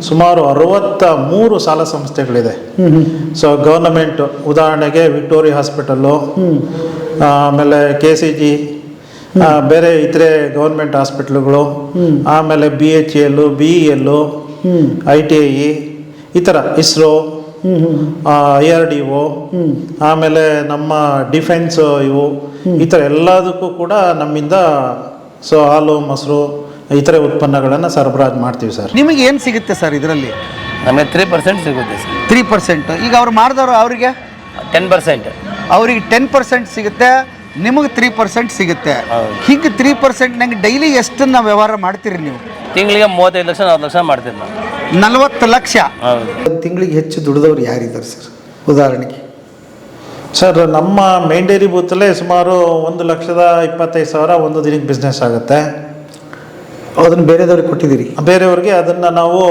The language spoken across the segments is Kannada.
ಸುಮಾರು 63 ಸಾಲ ಸಂಸ್ಥೆಗಳಿದೆ. ಸೊ ಗೌರ್ನಮೆಂಟ್ ಉದಾಹರಣೆಗೆ ವಿಕ್ಟೋರಿಯಾ ಹಾಸ್ಪಿಟಲ್ಲು, ಆಮೇಲೆ KCG, ಬೇರೆ ಇತರೆ ಗೌರ್ಮೆಂಟ್ ಹಾಸ್ಪಿಟ್ಲುಗಳು, ಆಮೇಲೆ BHEL, BEL, ITI, ಈ ಥರ ISRO, IRDO, ಆಮೇಲೆ ನಮ್ಮ ಡಿಫೆನ್ಸ್ ಇವು, ಈ ಥರ ಎಲ್ಲದಕ್ಕೂ ಕೂಡ ನಮ್ಮಿಂದ ಸೊ ಹಾಲು ಮೊಸರು ಇತರೆ ಉತ್ಪನ್ನಗಳನ್ನು ಸರಬರಾಜು ಮಾಡ್ತೀವಿ ಸರ್. ನಿಮಗೆ ಏನು ಸಿಗುತ್ತೆ ಸರ್ ಇದರಲ್ಲಿ? ನಮಗೆ 3% ಸಿಗುತ್ತೆ ಸರ್. 3%. ಈಗ ಅವ್ರು ಮಾಡಿದವರು ಅವರಿಗೆ 10%. ಅವ್ರಿಗೆ 10% ಸಿಗುತ್ತೆ, ನಿಮಗೆ 3% ಸಿಗುತ್ತೆ. ಹಿಂಗೆ 3% ನಂಗೆ ಡೈಲಿ ಎಷ್ಟನ್ನ ವ್ಯವಹಾರ ಮಾಡ್ತೀರಿ ನೀವು? ತಿಂಗಳಿಗೆ 35 ಲಕ್ಷ 40 ಲಕ್ಷ ಮಾಡ್ತೀವಿ ನಾವು. 40 ಲಕ್ಷ. ಒಂದು ತಿಂಗಳಿಗೆ ಹೆಚ್ಚು ದುಡಿದವ್ರು ಯಾರಿದ್ದಾರೆ ಸರ್? ಉದಾಹರಣೆಗೆ ಸರ್, ನಮ್ಮ ಮೇನ್ ಡೈರಿ ಬೂತಲ್ಲೇ ಸುಮಾರು 1,25,000 ಒಂದು ದಿನಕ್ಕೆ ಬಿಸ್ನೆಸ್ ಆಗುತ್ತೆ. ಅದನ್ನು ಬೇರೆದವ್ರಿಗೆ ಕೊಟ್ಟಿದ್ದೀರಿ? ಬೇರೆಯವ್ರಿಗೆ ಅದನ್ನು ನಾವು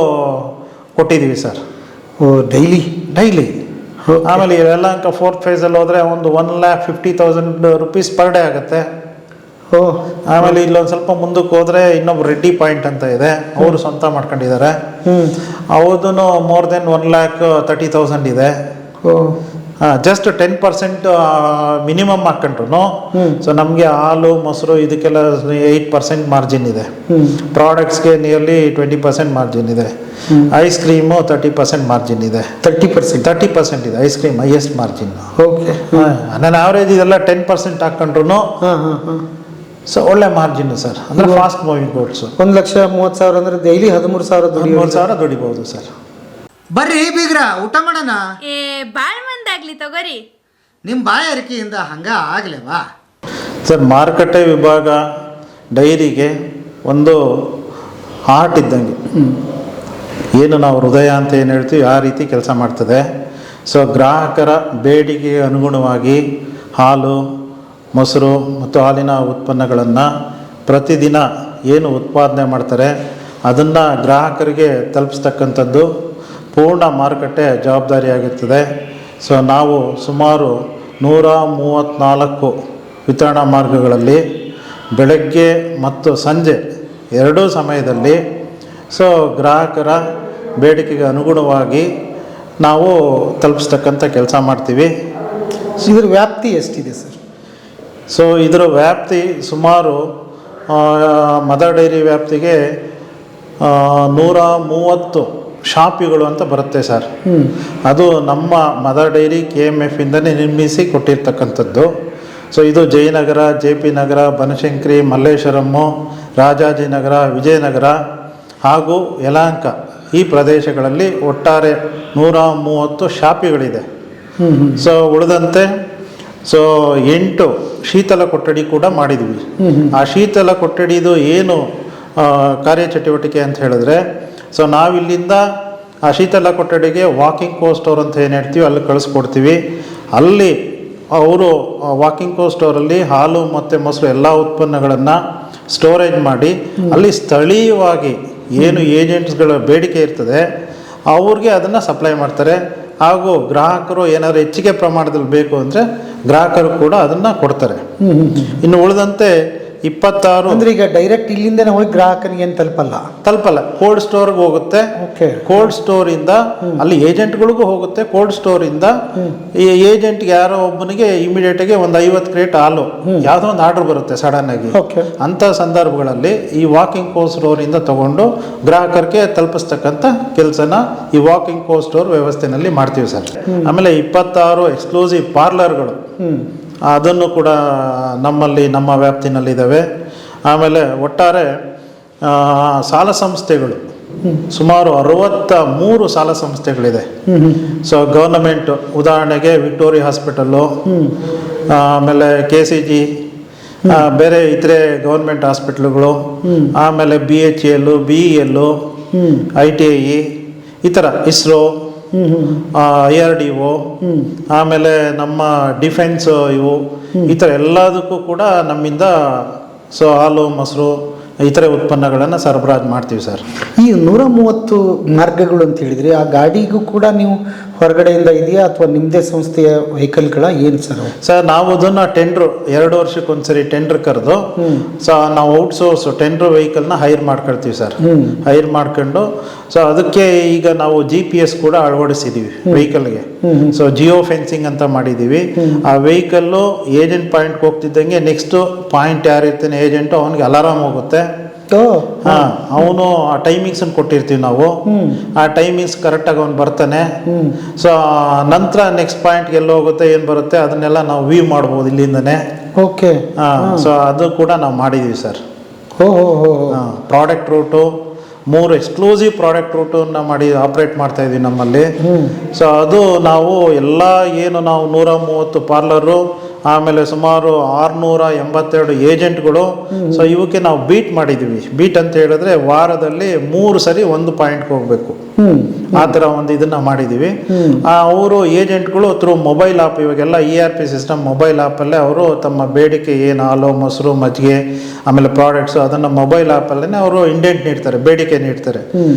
ಕೊಟ್ಟಿದ್ದೀವಿ ಸರ್. ಓ, ಡೈಲಿ. ಆಮೇಲೆ ಇವೆಲ್ಲ ಅಂಕ 4th ಫೇಸಲ್ಲಿ ಹೋದರೆ ಒಂದು 1,50,000 ರೂಪೀಸ್ ಪರ್ ಡೇ ಆಗುತ್ತೆ. ಆಮೇಲೆ ಇಲ್ಲೊಂದು ಸ್ವಲ್ಪ ಮುಂದಕ್ಕೆ ಹೋದರೆ ಇನ್ನೊಬ್ಬ ರೆಡ್ಡಿ ಪಾಯಿಂಟ್ ಅಂತ ಇದೆ, ಅವರು ಸ್ವಂತ ಮಾಡ್ಕೊಂಡಿದ್ದಾರೆ. ಅವ್ರದ್ದು ಮೋರ್ ದೆನ್ 1,30,000 ಇದೆ. Just 10% minimum ಹಾಕೊಂಡ್ರು. ಸೊ ನಮಗೆ ಹಾಲು ಮೊಸರು ಇದಕ್ಕೆಲ್ಲ 8% ಮಾರ್ಜಿನ್ ಇದೆ. ಪ್ರಾಡಕ್ಟ್ಸ್ಗೆ ನಿಯರ್ಲಿ 20% ಮಾರ್ಜಿನ್ ಇದೆ. ಐಸ್ ಕ್ರೀಮು 30% ಮಾರ್ಜಿನ್ ಇದೆ. 30% ಇದೆ ice cream, highest margin. Okay. ನನ್ನ ಆವ್ರೇಜ್ ಇದೆಲ್ಲ 10% ಹಾಕೊಂಡ್ರು. ಸೊ ಒಳ್ಳೆ ಮಾರ್ಜಿನ್ ಸರ್, ಅಂದರೆ ಫಾಸ್ಟ್ ಮೂವಿಂಗ್ ಗೋಡ್ಸು. 1,30,000 ಅಂದರೆ ಡೈಲಿ 13,000 ದುಡಿಬಹುದು ಸರ್. ಬರ್ರಿ ಬೀಗ್ರ, ಊಟ ಮಾಡೋಣ. ಬಾಳ್ ಮಂದಾಗ್ಲಿ ತಗೋರಿ. ನಿಮ್ಮ ಬಾಯಾರಿಕೆಯಿಂದ ಹಂಗ ಆಗ್ಲೇವಾ ಸರ್? ಮಾರುಕಟ್ಟೆ ವಿಭಾಗ ಡೈರಿಗೆ ಒಂದು ಹಾರ್ಟ್ ಇದ್ದಂಗೆ, ಏನು ನಾವು ಹೃದಯ ಅಂತ ಏನು ಹೇಳ್ತೀವಿ ಆ ರೀತಿ ಕೆಲಸ ಮಾಡ್ತದೆ. ಸೊ ಗ್ರಾಹಕರ ಬೇಡಿಕೆಗೆ ಅನುಗುಣವಾಗಿ ಹಾಲು ಮೊಸರು ಮತ್ತು ಹಾಲಿನ ಉತ್ಪನ್ನಗಳನ್ನು ಪ್ರತಿದಿನ ಏನು ಉತ್ಪಾದನೆ ಮಾಡ್ತಾರೆ ಅದನ್ನು ಗ್ರಾಹಕರಿಗೆ ತಲುಪಿಸ್ತಕ್ಕಂಥದ್ದು ಪೂರ್ಣ ಮಾರುಕಟ್ಟೆ ಜವಾಬ್ದಾರಿಯಾಗಿರ್ತದೆ. ಸೊ ನಾವು ಸುಮಾರು 134 ವಿತರಣಾ ಮಾರ್ಗಗಳಲ್ಲಿ ಬೆಳಗ್ಗೆ ಮತ್ತು ಸಂಜೆ ಎರಡೂ ಸಮಯದಲ್ಲಿ ಸೊ ಗ್ರಾಹಕರ ಬೇಡಿಕೆಗೆ ಅನುಗುಣವಾಗಿ ನಾವು ತಲುಪಿಸ್ತಕ್ಕಂಥ ಕೆಲಸ ಮಾಡ್ತೀವಿ. ಇದ್ರ ವ್ಯಾಪ್ತಿ ಎಷ್ಟಿದೆ ಸರ್? ಸೊ ಇದರ ವ್ಯಾಪ್ತಿ ಸುಮಾರು ಮದರ್ ಡೈರಿ ವ್ಯಾಪ್ತಿಗೆ 130 ಶಾಪಿಗಳು ಅಂತ ಬರುತ್ತೆ ಸರ್. ಅದು ನಮ್ಮ ಮದರ್ ಡೈರಿ KMF ಇಂದನೇ ನಿರ್ಮಿಸಿ ಕೊಟ್ಟಿರ್ತಕ್ಕಂಥದ್ದು. ಸೊ ಇದು ಜಯನಗರ, JP ನಗರ, ಬನಶಂಕರಿ, ಮಲ್ಲೇಶ್ವರಮ್ಮು, ರಾಜಾಜಿನಗರ, ವಿಜಯನಗರ ಹಾಗೂ ಯಲಹಂಕ ಈ ಪ್ರದೇಶಗಳಲ್ಲಿ ಒಟ್ಟಾರೆ 130 ಶಾಪಿಗಳಿದೆ. ಸೊ ಉಳಿದಂತೆ 8 ಶೀತಲ ಕೊಠಡಿ ಕೂಡ ಮಾಡಿದ್ವಿ. ಆ ಶೀತಲ ಕೊಠಡಿದು ಏನು ಕಾರ್ಯಚಟುವಟಿಕೆ ಅಂತ ಹೇಳಿದ್ರೆ, ಸೊ ನಾವಿಲ್ಲಿಂದ ಆ ಶೀತಲ ಕೊಠಡಿಗೆ ವಾಕಿಂಗ್ ಕೋ ಸ್ಟೋರ್ ಅಂತ ಏನು ಹೇಳ್ತೀವಿ ಅಲ್ಲಿ ಕಳಿಸ್ಕೊಡ್ತೀವಿ. ಅಲ್ಲಿ ಅವರು ವಾಕಿಂಗ್ ಕೋ ಸ್ಟೋರಲ್ಲಿ ಹಾಲು ಮತ್ತು ಮೊಸರು ಎಲ್ಲ ಉತ್ಪನ್ನಗಳನ್ನು ಸ್ಟೋರೇಜ್ ಮಾಡಿ ಅಲ್ಲಿ ಸ್ಥಳೀಯವಾಗಿ ಏನು ಏಜೆಂಟ್ಸ್ಗಳ ಬೇಡಿಕೆ ಇರ್ತದೆ ಅವ್ರಿಗೆ ಅದನ್ನು ಸಪ್ಲೈ ಮಾಡ್ತಾರೆ. ಹಾಗೂ ಗ್ರಾಹಕರು ಏನಾದರೂ ಹೆಚ್ಚಿಗೆ ಪ್ರಮಾಣದಲ್ಲಿ ಬೇಕು ಅಂದರೆ ಗ್ರಾಹಕರು ಕೂಡ ಅದನ್ನು ಕೊಡ್ತಾರೆ. ಇನ್ನು ಉಳಿದಂತೆ 26 ಅಂದರೆ ಈಗ ಡೈರೆಕ್ಟ್ ಇಲ್ಲಿಂದನೇ ಹೋಗಿ ಗ್ರಾಹಕನಿಗೆ ಏನು ತಲುಪಲ್ಲ, ಕೋಲ್ಡ್ ಸ್ಟೋರ್ಗೆ ಹೋಗುತ್ತೆ. ಕೋಲ್ಡ್ ಸ್ಟೋರಿಂದ ಅಲ್ಲಿ ಏಜೆಂಟ್ಗಳಿಗೂ ಹೋಗುತ್ತೆ. ಕೋಲ್ಡ್ ಸ್ಟೋರಿಂದ ಈ ಏಜೆಂಟ್ಗೆ ಯಾರೋ ಒಬ್ಬನಿಗೆ ಇಮಿಡಿಯೇಟಾಗಿ ಒಂದು 50 ಕ್ರೇಟ್ ಹಾಲು ಯಾವುದೋ ಒಂದು ಆರ್ಡರ್ ಬರುತ್ತೆ ಸಡನ್ ಆಗಿ. ಅಂಥ ಸಂದರ್ಭಗಳಲ್ಲಿ ಈ ವಾಕಿಂಗ್ ಕೋ ಸ್ಟೋರಿಂದ ತಗೊಂಡು ಗ್ರಾಹಕರಿಗೆ ತಲುಪಿಸ್ತಕ್ಕಂಥ ಕೆಲಸನ ಈ ವಾಕಿಂಗ್ ಕೋ ಸ್ಟೋರ್ ವ್ಯವಸ್ಥೆನಲ್ಲಿ ಮಾಡ್ತೀವಿ ಸರ್. ಆಮೇಲೆ 26 ಎಕ್ಸ್ಕ್ಲೂಸಿವ್ ಪಾರ್ಲರ್ಗಳು ಅದನ್ನು ಕೂಡ ನಮ್ಮ ವ್ಯಾಪ್ತಿನಲ್ಲಿದ್ದಾವೆ. ಆಮೇಲೆ ಒಟ್ಟಾರೆ ಸಾಲ ಸಂಸ್ಥೆಗಳು ಸುಮಾರು 63 ಸಾಲ ಸಂಸ್ಥೆಗಳಿದೆ. ಸೊ ಗೌರ್ನಮೆಂಟ್ ಉದಾಹರಣೆಗೆ ವಿಕ್ಟೋರಿಯಾ ಹಾಸ್ಪಿಟಲ್ಲು, ಆಮೇಲೆ KCG, ಬೇರೆ ಇತರೆ ಗೌರ್ಮೆಂಟ್ ಹಾಸ್ಪಿಟ್ಲುಗಳು, ಆಮೇಲೆ BHEL, BEL, ITI, ಈ ಥರ ISRO, IRDO, ಆಮೇಲೆ ನಮ್ಮ ಡಿಫೆನ್ಸ್ ಇವು, ಈ ಥರ ಎಲ್ಲದಕ್ಕೂ ಕೂಡ ನಮ್ಮಿಂದ ಸೊ ಹಾಲು ಮೊಸರು ಇತರೆ ಉತ್ಪನ್ನಗಳನ್ನು ಸರಬರಾಜು ಮಾಡ್ತೀವಿ ಸರ್. ಈ 130 ಮಾರ್ಗಗಳು ಅಂತ ಹೇಳಿದ್ರಿ, ಆ ಗಾಡಿಗೂ ಕೂಡ ನೀವು ಹೊರಗಡೆಯಿಂದ ಇದೆಯಾ ಅಥವಾ ನಿಮ್ಮದೇ ಸಂಸ್ಥೆಯ ವೆಹಿಕಲ್ಗಳ ಏನು ಸರ್? ಸರ್ ನಾವು ಅದನ್ನು ಟೆಂಡ್ರು 2 ವರ್ಷಕ್ಕೊಂದ್ಸರಿ ಟೆಂಡ್ರ್ ಕರೆದು ಸೊ ನಾವು ಔಟ್ಸೋರ್ಸ್ ಟೆಂಡ್ರ್ ವೆಹಿಕಲ್ನ ಹೈರ್ ಮಾಡ್ಕೊಳ್ತೀವಿ ಸರ್. ಹೈರ್ ಮಾಡ್ಕೊಂಡು ಸೊ ಅದಕ್ಕೆ ಈಗ ನಾವು GPS ಕೂಡ ಅಳವಡಿಸಿದ್ದೀವಿ ವೆಹಿಕಲ್ಗೆ. ಸೊ ಜಿಯೋ ಫೆನ್ಸಿಂಗ್ ಅಂತ ಮಾಡಿದ್ದೀವಿ. ಆ ವೆಹಿಕಲ್ಲು ಏಜೆಂಟ್ ಪಾಯಿಂಟ್ಗೆ ಹೋಗ್ತಿದ್ದಂಗೆ ನೆಕ್ಸ್ಟ್ ಪಾಯಿಂಟ್ ಯಾರು ಇರ್ತಾನೆ ಏಜೆಂಟು ಅವನಿಗೆ ಅಲಾರಾಮ್ ಹೋಗುತ್ತೆ. ಅವನು ಆ ಟೈಮಿಂಗ್ಸ್ ಕೊಟ್ಟಿರ್ತೀವಿ ನಾವು. ಆ ಟೈಮಿಂಗ್ಸ್ ಕರೆಕ್ಟಾಗಿ ಅವ್ನು ಬರ್ತಾನೆ. ಸೊ ನಂತರ ನೆಕ್ಸ್ಟ್ ಪಾಯಿಂಟ್ಗೆ ಎಲ್ಲ ಹೋಗುತ್ತೆ ಏನು ಬರುತ್ತೆ ಅದನ್ನೆಲ್ಲ ನಾವು ವ್ಯೂ ಮಾಡ್ಬೋದು ಇಲ್ಲಿಂದನೇ. ಓಕೆ. ಸೊ ಅದು ಕೂಡ ನಾವು ಮಾಡಿದ್ದೀವಿ sir. Product route 3 exclusive product ರೂಟನ್ನು ಮಾಡಿ ಆಪ್ರೇಟ್ ಮಾಡ್ತಾ ಇದ್ದೀವಿ ನಮ್ಮಲ್ಲಿ. ಸೊ ಅದು ನಾವು ಎಲ್ಲ ಏನು ನಾವು 130 ಪಾರ್ಲರು, ಆಮೇಲೆ ಸುಮಾರು 682 ಏಜೆಂಟ್ಗಳು. ಸೊ ಇವಕ್ಕೆ ನಾವು ಬೀಟ್ ಮಾಡಿದ್ದೀವಿ. ಬೀಟ್ ಅಂತ ಹೇಳಿದ್ರೆ ವಾರದಲ್ಲಿ 3 ಸರಿ ಒಂದು ಪಾಯಿಂಟ್ಗೆ ಹೋಗಬೇಕು, ಆ ಥರ ಒಂದು ಇದನ್ನು ಮಾಡಿದ್ದೀವಿ. ಅವರು ಏಜೆಂಟ್ಗಳು ಥ್ರೂ ಮೊಬೈಲ್ ಆ್ಯಪ್, ಇವಾಗೆಲ್ಲ ERP ಸಿಸ್ಟಮ್ ಮೊಬೈಲ್ ಆ್ಯಪಲ್ಲೇ ಅವರು ತಮ್ಮ ಬೇಡಿಕೆ ಏನು ಹಾಲು, ಮೊಸರು, ಮಜ್ಜಿಗೆ, ಆಮೇಲೆ ಪ್ರಾಡಕ್ಟ್ಸು ಅದನ್ನು ಮೊಬೈಲ್ ಆ್ಯಪಲ್ಲೇ ಅವರು ಇಂಡೆಂಟ್ ನೀಡ್ತಾರೆ, ಬೇಡಿಕೆ ನೀಡ್ತಾರೆ.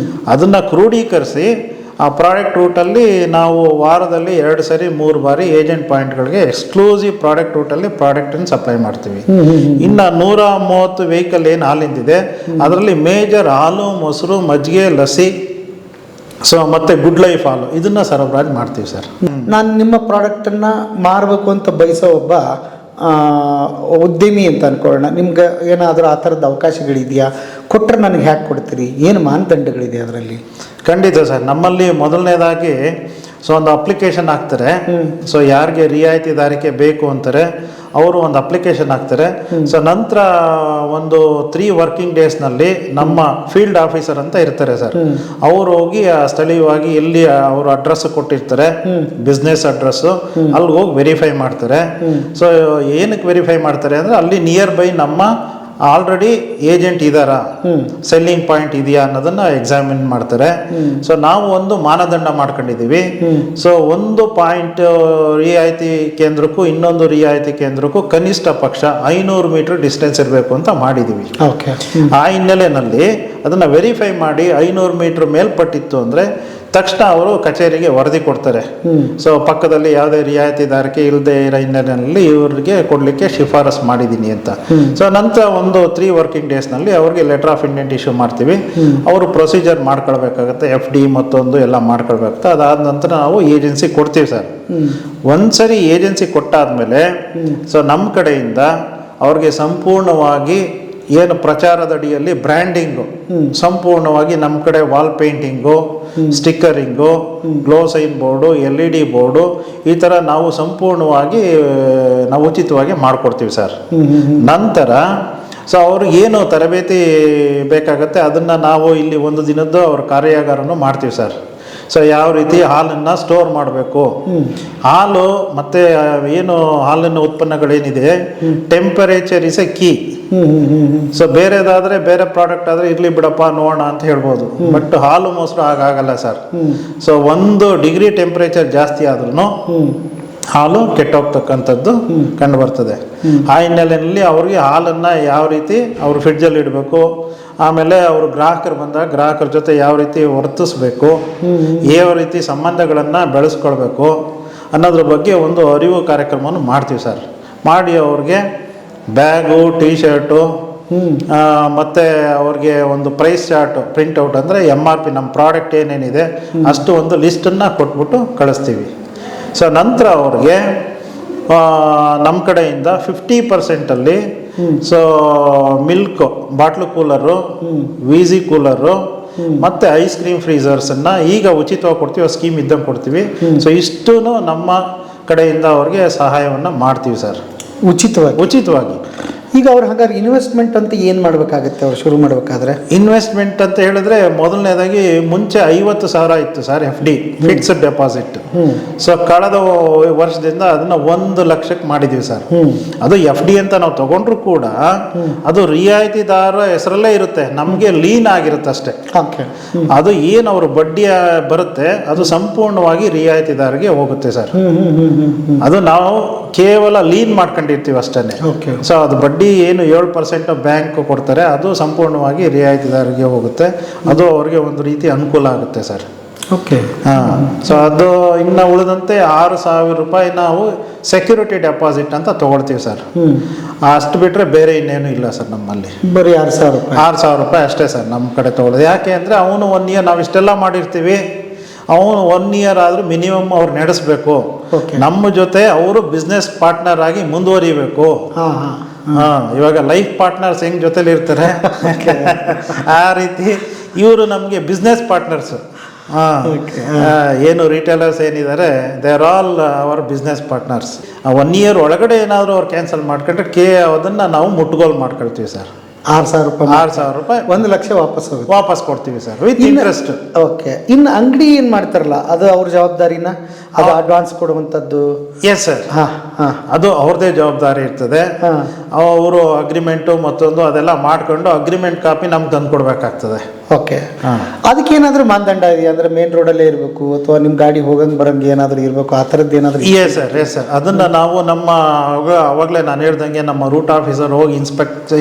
ಅದನ್ನು ಕ್ರೋಢೀಕರಿಸಿ ಆ ಪ್ರಾಡಕ್ಟ್ ರೂಟಲ್ಲಿ ನಾವು ವಾರದಲ್ಲಿ 2 ಸರಿ 3 ಬಾರಿ ಏಜೆಂಟ್ ಪಾಯಿಂಟ್ಗಳಿಗೆ ಎಕ್ಸ್ಕ್ಲೂಸಿವ್ ಪ್ರಾಡಕ್ಟ್ ರೂಟಲ್ಲಿ ಪ್ರಾಡಕ್ಟನ್ನು ಸಪ್ಲೈ ಮಾಡ್ತೀವಿ. ಇನ್ನು 130 ವೆಹಿಕಲ್ ಏನು ಹಾಲಿಂದಿದೆ ಅದರಲ್ಲಿ ಮೇಜರ್ ಹಾಲು, ಮೊಸರು, ಮಜ್ಜಿಗೆ, ಲಸ್ಸಿ, ಸೊ ಮತ್ತು ಗುಡ್ ಲೈಫ್ ಹಾಲು ಇದನ್ನು ಸರಬರಾಜು ಮಾಡ್ತೀವಿ ಸರ್. ನಾನು ನಿಮ್ಮ ಪ್ರಾಡಕ್ಟನ್ನು ಮಾರಬೇಕು ಅಂತ ಬಯಸೋ ಒಬ್ಬ ಉದ್ಯಮಿ ಅಂತ ಅನ್ಕೊಳ್ಳೋಣ. ನಿಮ್ಗೆ ಏನಾದರೂ ಆ ಥರದ ಅವಕಾಶಗಳಿದೆಯಾ? ಕೊಟ್ಟರೆ ನನಗೆ ಹ್ಯಾಕ್ ಕೊಡ್ತೀರಿ? ಏನು ಮಾನದಂಡಗಳಿದೆ ಅದರಲ್ಲಿ? ಖಂಡಿತ ಸರ್. ನಮ್ಮಲ್ಲಿ ಮೊದಲನೇದಾಗಿ ಸೊ ಒಂದು ಅಪ್ಲಿಕೇಶನ್ ಹಾಕ್ತಾರೆ. ಸೊ ಯಾರಿಗೆ ರಿಯಾಯಿತಿದಾರಿಕೆ ಬೇಕು ಅಂತಾರೆ ಅವರು ಒಂದು ಅಪ್ಲಿಕೇಶನ್ ಹಾಕ್ತಾರೆ. ಸೊ ನಂತರ ಒಂದು 3 ವರ್ಕಿಂಗ್ ಡೇಸ್ನಲ್ಲಿ ನಮ್ಮ ಫೀಲ್ಡ್ ಆಫೀಸರ್ ಅಂತ ಇರ್ತಾರೆ ಸರ್, ಅವರು ಹೋಗಿ ಸ್ಥಳೀಯವಾಗಿ ಎಲ್ಲಿ ಅವರು ಅಡ್ರೆಸ್ ಕೊಟ್ಟಿರ್ತಾರೆ, ಬಿಸ್ನೆಸ್ ಅಡ್ರೆಸ್ಸು, ಅಲ್ಲಿ ಹೋಗಿ ವೆರಿಫೈ ಮಾಡ್ತಾರೆ. ಸೊ ಏನಕ್ಕೆ ವೆರಿಫೈ ಮಾಡ್ತಾರೆ ಅಂದರೆ ಅಲ್ಲಿ ನಿಯರ್ ಬೈ ನಮ್ಮ ಆಲ್ರೆಡಿ ಏಜೆಂಟ್ ಇದ್ದಾರಾ, ಸೆಲ್ಲಿಂಗ್ ಪಾಯಿಂಟ್ ಇದೆಯಾ ಅನ್ನೋದನ್ನ ಎಕ್ಸಾಮಿನ್ ಮಾಡ್ತಾರೆ. ಸೊ ನಾವು ಒಂದು ಮಾನದಂಡ ಮಾಡ್ಕೊಂಡಿದ್ದೀವಿ. ಸೊ ಒಂದು ಪಾಯಿಂಟ್ ರಿಯಾಯಿತಿ ಕೇಂದ್ರಕ್ಕೂ ಇನ್ನೊಂದು ರಿಯಾಯಿತಿ ಕೇಂದ್ರಕ್ಕೂ ಕನಿಷ್ಠ ಪಕ್ಷ 500 ಮೀಟರ್ ಡಿಸ್ಟೆನ್ಸ್ ಇರಬೇಕು ಅಂತ ಮಾಡಿದ್ದೀವಿ. ಆ ಹಿನ್ನೆಲೆಯಲ್ಲಿ ಅದನ್ನು ವೆರಿಫೈ ಮಾಡಿ 500 ಮೀಟರ್ ಮೇಲ್ಪಟ್ಟಿತ್ತು ಅಂದರೆ ತಕ್ಷಣ ಅವರು ಕಚೇರಿಗೆ ವರದಿ ಕೊಡ್ತಾರೆ. ಸೊ ಪಕ್ಕದಲ್ಲಿ ಯಾವುದೇ ರಿಯಾಯಿತಿದಾರಿಕೆ ಇಲ್ಲದೆ ಇರೋ ಹಿನ್ನೆಲೆಯಲ್ಲಿ ಇವರಿಗೆ ಕೊಡಲಿಕ್ಕೆ ಶಿಫಾರಸ್ ಮಾಡಿದ್ದೀನಿ ಅಂತ. ಸೊ ನಂತರ ಒಂದು 3 ವರ್ಕಿಂಗ್ ಡೇಸ್ನಲ್ಲಿ ಅವ್ರಿಗೆ ಲೆಟರ್ ಆಫ್ ಇಂಡೆಂಟ್ ಇಶ್ಯೂ ಮಾಡ್ತೀವಿ. ಅವರು ಪ್ರೊಸೀಜರ್ ಮಾಡ್ಕೊಳ್ಬೇಕಾಗತ್ತೆ, FD ಮತ್ತೊಂದು ಎಲ್ಲ ಮಾಡ್ಕೊಳ್ಬೇಕಾಗುತ್ತೆ. ಅದಾದ ನಂತರ ನಾವು ಏಜೆನ್ಸಿ ಕೊಡ್ತೀವಿ ಸರ್. ಒಂದ್ಸರಿ ಏಜೆನ್ಸಿ ಕೊಟ್ಟಾದ್ಮೇಲೆ ಸೊ ನಮ್ಮ ಕಡೆಯಿಂದ ಅವ್ರಿಗೆ ಸಂಪೂರ್ಣವಾಗಿ ಏನು ಪ್ರಚಾರದ ಅಡಿಯಲ್ಲಿ ಬ್ರ್ಯಾಂಡಿಂಗು ಸಂಪೂರ್ಣವಾಗಿ ನಮ್ಮ ಕಡೆ wall painting, stickering, glow sign board, LED board, ಈ ಥರ ನಾವು ಸಂಪೂರ್ಣವಾಗಿ ನಾವು ಉಚಿತವಾಗಿ ಮಾಡಿಕೊಡ್ತೀವಿ ಸರ್. ನಂತರ ಸೊ ಅವ್ರಿಗೆ ಏನು ತರಬೇತಿ ಬೇಕಾಗತ್ತೆ ಅದನ್ನು ನಾವು ಇಲ್ಲಿ ಒಂದು ದಿನದ್ದು ಅವ್ರ ಕಾರ್ಯಾಗಾರನೂ ಮಾಡ್ತೀವಿ ಸರ್. ಸೊ ಯಾವ ರೀತಿ ಹಾಲನ್ನು ಸ್ಟೋರ್ ಮಾಡಬೇಕು, ಹಾಲು ಮತ್ತು ಏನು ಹಾಲಿನ ಉತ್ಪನ್ನಗಳೇನಿದೆ temperature is a key. So ಬೇರೆದಾದರೆ ಬೇರೆ ಪ್ರಾಡಕ್ಟ್ ಆದರೆ ಇರಲಿ ಬಿಡಪ್ಪ ನೋಡೋಣ ಅಂತ ಹೇಳ್ಬೋದು, ಬಟ್ ಹಾಲು ಮೊಸರು ಹಾಗಾಗಲ್ಲ ಸರ್. ಸೊ 1 ಡಿಗ್ರಿ ಟೆಂಪರೇಚರ್ ಜಾಸ್ತಿ ಆದ್ರೂ ಹಾಲು ಕೆಟ್ಟೋಗ್ತಕ್ಕಂಥದ್ದು ಕಂಡು ಬರ್ತದೆ. ಆ ಹಿನ್ನೆಲೆಯಲ್ಲಿ ಅವ್ರಿಗೆ ಹಾಲನ್ನು ಯಾವ ರೀತಿ ಅವರು ಫ್ರಿಡ್ಜಲ್ಲಿ ಇಡಬೇಕು, ಆಮೇಲೆ ಅವರು ಗ್ರಾಹಕರು ಬಂದಾಗ ಗ್ರಾಹಕರ ಜೊತೆ ಯಾವ ರೀತಿ ವರ್ತಿಸ್ಬೇಕು, ಯಾವ ರೀತಿ ಸಂಬಂಧಗಳನ್ನು ಬೆಳೆಸ್ಕೊಳ್ಬೇಕು ಅನ್ನೋದ್ರ ಬಗ್ಗೆ ಒಂದು ಅರಿವು ಕಾರ್ಯಕ್ರಮವನ್ನು ಮಾಡ್ತೀವಿ ಸರ್. ಮಾಡಿ ಅವ್ರಿಗೆ ಬ್ಯಾಗು, ಟೀ ಶರ್ಟು ಮತ್ತು ಅವ್ರಿಗೆ ಒಂದು ಪ್ರೈಸ್ ಚಾರ್ಟು ಪ್ರಿಂಟ್ಔಟ್ ಅಂದರೆ MRP ನಮ್ಮ ಪ್ರಾಡಕ್ಟ್ ಏನೇನಿದೆ ಅಷ್ಟು ಒಂದು ಲಿಸ್ಟನ್ನು ಕೊಟ್ಬಿಟ್ಟು ಕಳಿಸ್ತೀವಿ. ಸೊ ನಂತರ ಅವ್ರಿಗೆ ನಮ್ಮ ಕಡೆಯಿಂದ 50% so milk, bottle cooler, visi cooler ಮತ್ತು ಐಸ್ ಕ್ರೀಮ್ ಫ್ರೀಸರ್ಸನ್ನು ಈಗ ಉಚಿತವಾಗಿ ಕೊಡ್ತೀವಿ, ಸ್ಕೀಮ್ ಇದ್ದಂಗೆ ಕೊಡ್ತೀವಿ. ಸೊ ಇಷ್ಟೂ ನಮ್ಮ ಕಡೆಯಿಂದ ಅವ್ರಿಗೆ ಸಹಾಯವನ್ನು ಮಾಡ್ತೀವಿ ಸರ್, ಉಚಿತವಾಗಿ. ಈಗ ಅವ್ರು ಹಾಗಾದ್ರೆ ಇನ್ವೆಸ್ಟ್ಮೆಂಟ್ ಅಂತ ಏನು ಮಾಡಬೇಕಾಗತ್ತೆ ಅವ್ರು ಶುರು ಮಾಡಬೇಕಾದ್ರೆ? ಇನ್ವೆಸ್ಟ್ಮೆಂಟ್ ಅಂತ ಹೇಳಿದ್ರೆ ಮೊದಲನೇದಾಗಿ ಮುಂಚೆ 50,000 ಇತ್ತು sir FD, fixed deposit. So ಕಳೆದ ವರ್ಷದಿಂದ ಅದನ್ನ 1 ಲಕ್ಷಕ್ಕೆ ಮಾಡಿದೀವಿ ಸರ್. ಅದು FD ಅಂತ ನಾವು ತಗೊಂಡ್ರು ಕೂಡ ಅದು ರಿಯಾಯಿತಿದಾರ ಹೆಸರಲ್ಲೇ ಇರುತ್ತೆ, ನಮಗೆ ಲೀನ್ ಆಗಿರುತ್ತೆ ಅಷ್ಟೇ. ಅದು ಏನು ಅವರು ಬಡ್ಡಿ ಬರುತ್ತೆ ಅದು ಸಂಪೂರ್ಣವಾಗಿ ರಿಯಾಯಿತಿದಾರಿಗೆ ಹೋಗುತ್ತೆ ಸರ್. ಅದು ನಾವು ಕೇವಲ ಲೀನ್ ಮಾಡ್ಕೊಂಡಿರ್ತೀವಿ ಅಷ್ಟೇ. ಸೊ ಅದು ಬಡ್ಡಿ ಏನು 7% ಬ್ಯಾಂಕ್ ಕೊಡ್ತಾರೆ ಅದು ಸಂಪೂರ್ಣವಾಗಿ ರಿಯಾಯಿತಿದಾರರಿಗೆ ಹೋಗುತ್ತೆ. ಅದು ಅವರಿಗೆ ಒಂದು ರೀತಿ ಅನುಕೂಲ ಆಗುತ್ತೆ ಸರ್. ಓಕೆ. ಹಾಂ, ಸೊ ಅದು ಇನ್ನು ಉಳಿದಂತೆ 6,000 ರೂಪಾಯಿ ನಾವು ಸೆಕ್ಯೂರಿಟಿ ಡೆಪಾಸಿಟ್ ಅಂತ ತೊಗೊಳ್ತೀವಿ ಸರ್. ಅಷ್ಟು ಬಿಟ್ಟರೆ ಬೇರೆ ಇನ್ನೇನು ಇಲ್ಲ ಸರ್ ನಮ್ಮಲ್ಲಿ. ಬರೀ 6,000 ರೂಪಾಯಿ. 6,000 ರೂಪಾಯಿ ಅಷ್ಟೇ ಸರ್ ನಮ್ಮ ಕಡೆ ತೊಗೊಳ್ಳೋದು. ಯಾಕೆ ಅಂದರೆ ಅವನು 1 ಇಯರ್ ನಾವು ಇಷ್ಟೆಲ್ಲ ಮಾಡಿರ್ತೀವಿ, ಅವನು 1 ಇಯರ್ ಆದರೂ ಮಿನಿಮಮ್ ಅವ್ರು ನಡೆಸಬೇಕು. ನಮ್ಮ ಜೊತೆ ಅವರು ಬಿಸ್ನೆಸ್ ಪಾರ್ಟ್ನರ್ ಆಗಿ ಮುಂದುವರಿಬೇಕು. ಇವಾಗ ಲೈಫ್ ಪಾರ್ಟ್ನರ್ಸ್ ಹೆಂಗೆ ಜೊತೆಲಿ ಇರ್ತಾರೆ ಆ ರೀತಿ ಇವರು ನಮಗೆ ಬಿಸ್ನೆಸ್ ಪಾರ್ಟ್ನರ್ಸು. ಏನು ರಿಟೇಲರ್ಸ್ ಏನಿದ್ದಾರೆ they are all our business partners. 1 year ಒಳಗಡೆ ಏನಾದರೂ ಅವ್ರು ಕ್ಯಾನ್ಸಲ್ ಮಾಡ್ಕೊಂಡ್ರೆ ಅದನ್ನು ನಾವು ಮುಟ್ಟುಗೋಲು ಮಾಡ್ಕೊಳ್ತೀವಿ ಸರ್. 6,000 ರೂಪಾಯಿ. 6,000 ರೂಪಾಯಿ 1 ಲಕ್ಷ ವಾಪಸ್ ಕೊಡ್ತೀವಿ ಸರ್ ವಿತ್ ಇಂಟ್ರೆಸ್ಟ್. ಓಕೆ. ಇನ್ನು ಅಂಗಡಿ ಏನು ಮಾಡ್ತಾರಲ್ಲ ಅದು ಅವ್ರ ಜವಾಬ್ದಾರಿನ, ಅದು ಅಡ್ವಾನ್ಸ್ ಕೊಡುವಂಥದ್ದು? ಎಸ್ ಸರ್, ಅದು ಅವ್ರದ್ದೇ ಜವಾಬ್ದಾರಿ ಇರ್ತದೆ. ಅವರು ಅಗ್ರಿಮೆಂಟು ಮತ್ತೊಂದು ಅದೆಲ್ಲ ಮಾಡ್ಕೊಂಡು ಅಗ್ರಿಮೆಂಟ್ ಕಾಪಿ ನಮ್ಗೆ ತಂದು ಕೊಡ್ಬೇಕಾಗ್ತದೆ. ಓಕೆ. ಅದಕ್ಕೇನಾದರೂ ಮಾನದಂಡ ಇದೆಯಾ? ಅಂದರೆ ಮೇನ್ ರೋಡಲ್ಲೇ ಇರಬೇಕು ಅಥವಾ ನಿಮ್ಮ ಗಾಡಿ ಹೋಗಂಗೆ ಬರಂಗೆ ಏನಾದರೂ ಇರಬೇಕು, ಆ ಥರದ್ದು ಏನಾದರೂ? ಎಸ್ ಸರ್, ಅದನ್ನು ನಾವು ನಮ್ಮ ಅವಾಗಲೇ ನಾನು ಹೇಳ್ದಂಗೆ ನಮ್ಮ ರೂಟ್ ಆಫೀಸರ್ ಹೋಗಿ